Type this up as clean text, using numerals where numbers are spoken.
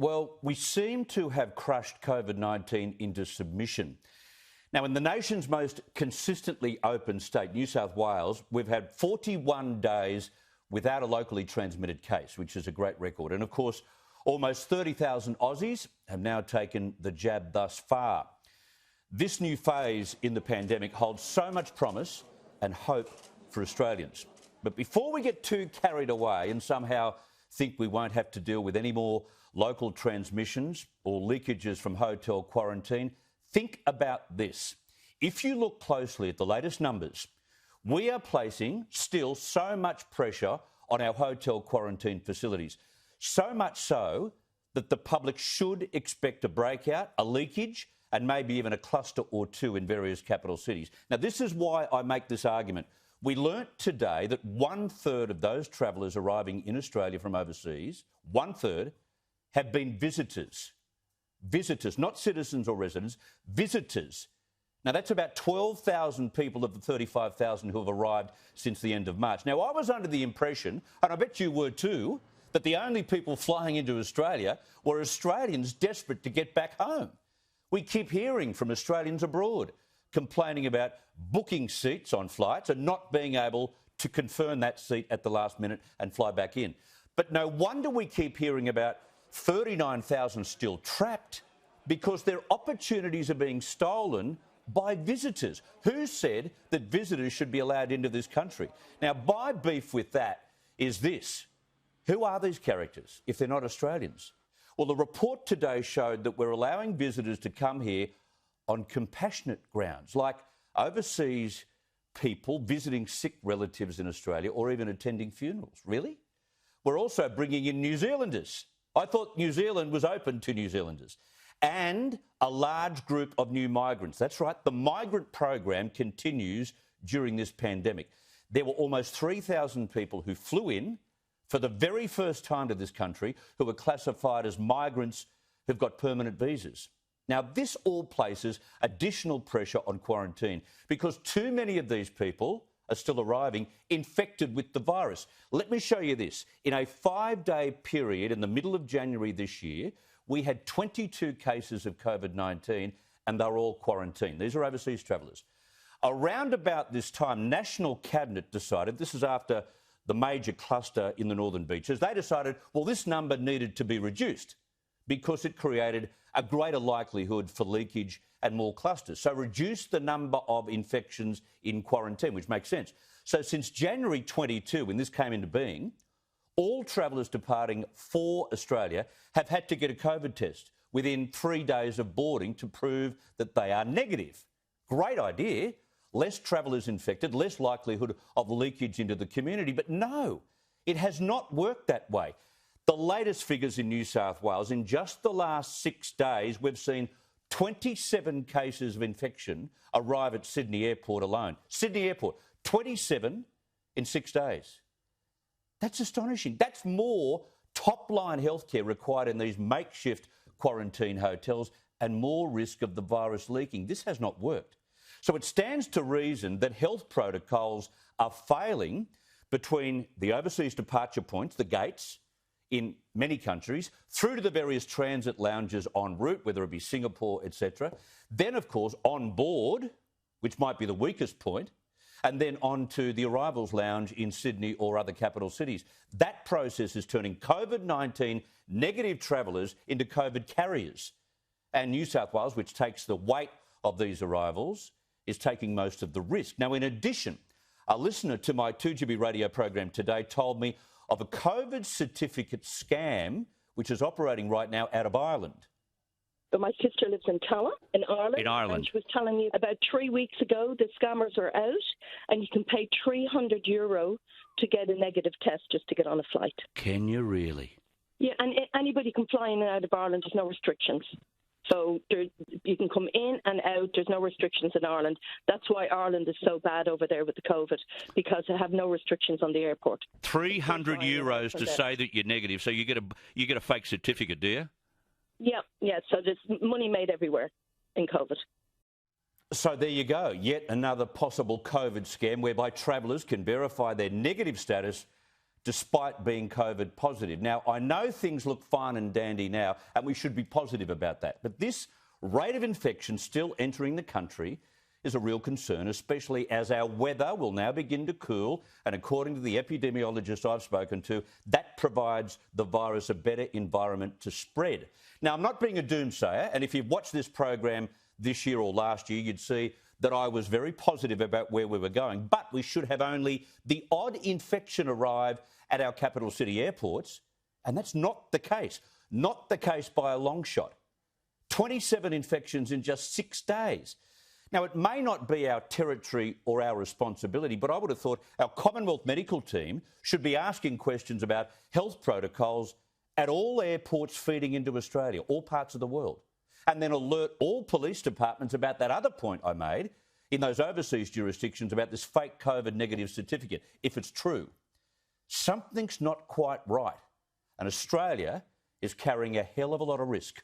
Well, we seem to have crushed COVID-19 into submission. Now, in the nation's most consistently open state, New South Wales, we've had 41 days without a locally transmitted case, which is a great record. And of course, almost 30,000 Aussies have now taken the jab thus far. This new phase in the pandemic holds so much promise and hope for Australians. But before we get too carried away and somehow think we won't have to deal with any more local transmissions or leakages from hotel quarantine, think about this. If you look closely at the latest numbers, we are placing still so much pressure on our hotel quarantine facilities. So much so that the public should expect a breakout, a leakage, and maybe even a cluster or two in various capital cities. Now, this is why I make this argument. We learnt today that 1/3 of those travellers arriving in Australia from overseas, 1/3, have been visitors. Visitors, not citizens or residents, visitors. Now, that's about 12,000 people of the 35,000 who have arrived since the end of March. Now, I was under the impression, and I bet you were too, that the only people flying into Australia were Australians desperate to get back home. We keep hearing from Australians abroad complaining about booking seats on flights and not being able to confirm that seat at the last minute and fly back in. But no wonder we keep hearing about 39,000 still trapped, because their opportunities are being stolen by visitors. Who said that visitors should be allowed into this country? Now, my beef with that is this. Who are these characters if they're not Australians? Well, the report today showed that we're allowing visitors to come here on compassionate grounds, like overseas people visiting sick relatives in Australia or even attending funerals. Really? We're also bringing in New Zealanders. I thought New Zealand was open to New Zealanders. And a large group of new migrants. That's right, the migrant program continues during this pandemic. There were almost 3,000 people who flew in for the very first time to this country who were classified as migrants who've got permanent visas. Now, this all places additional pressure on quarantine because too many of these people are still arriving infected with the virus. Let me show you this. In a 5-day period in the middle of January this year, we had 22 cases of COVID-19 and they're all quarantined. These are overseas travellers. Around about this time, National Cabinet decided, this is after the major cluster in the Northern Beaches, they decided, well, this number needed to be reduced because it created a greater likelihood for leakage and more clusters. So reduce the number of infections in quarantine, which makes sense. So since January 22, when this came into being, all travellers departing for Australia have had to get a COVID test within 3 days of boarding to prove that they are negative. Great idea. Less travellers infected, less likelihood of leakage into the community. But no, it has not worked that way. The latest figures in New South Wales, in just the last 6 days, we've seen 27 cases of infection arrive at Sydney Airport alone. Sydney Airport, 27 in 6 days. That's astonishing. That's more top-line healthcare required in these makeshift quarantine hotels and more risk of the virus leaking. This has not worked. So it stands to reason that health protocols are failing between the overseas departure points, the gates, in many countries, through to the various transit lounges en route, whether it be Singapore, etc. Then, of course, on board, which might be the weakest point, and then on to the arrivals lounge in Sydney or other capital cities. That process is turning COVID-19 negative travellers into COVID carriers. And New South Wales, which takes the weight of these arrivals, is taking most of the risk. Now, in addition, a listener to my 2GB radio program today told me of a COVID certificate scam which is operating right now out of Ireland. But my sister lives in Tower in Ireland. In Ireland. And she was telling me about 3 weeks ago the scammers are out and you can pay €300 to get a negative test just to get on a flight. Can you really? Yeah, and anybody can fly in and out of Ireland. There's no restrictions. So you can come in and out. There's no restrictions in Ireland. That's why Ireland is so bad over there with the COVID, because they have no restrictions on the airport. €300 to say that you're negative. So you get a fake certificate, do you? Yeah. So there's money made everywhere in COVID. So there you go. Yet another possible COVID scam whereby travellers can verify their negative status despite being COVID positive. Now, I know things look fine and dandy now, and we should be positive about that. But this rate of infection still entering the country is a real concern, especially as our weather will now begin to cool. And according to the epidemiologist I've spoken to, that provides the virus a better environment to spread. Now, I'm not being a doomsayer, and if you've watched this program this year or last year, you'd see that I was very positive about where we were going. But we should have only the odd infection arrive at our capital city airports, and that's not the case. Not the case by a long shot. 27 infections in just 6 days. Now, it may not be our territory or our responsibility, but I would have thought our Commonwealth medical team should be asking questions about health protocols at all airports feeding into Australia, all parts of the world, and then alert all police departments about that other point I made in those overseas jurisdictions about this fake COVID negative certificate, if it's true. Something's not quite right, and Australia is carrying a hell of a lot of risk.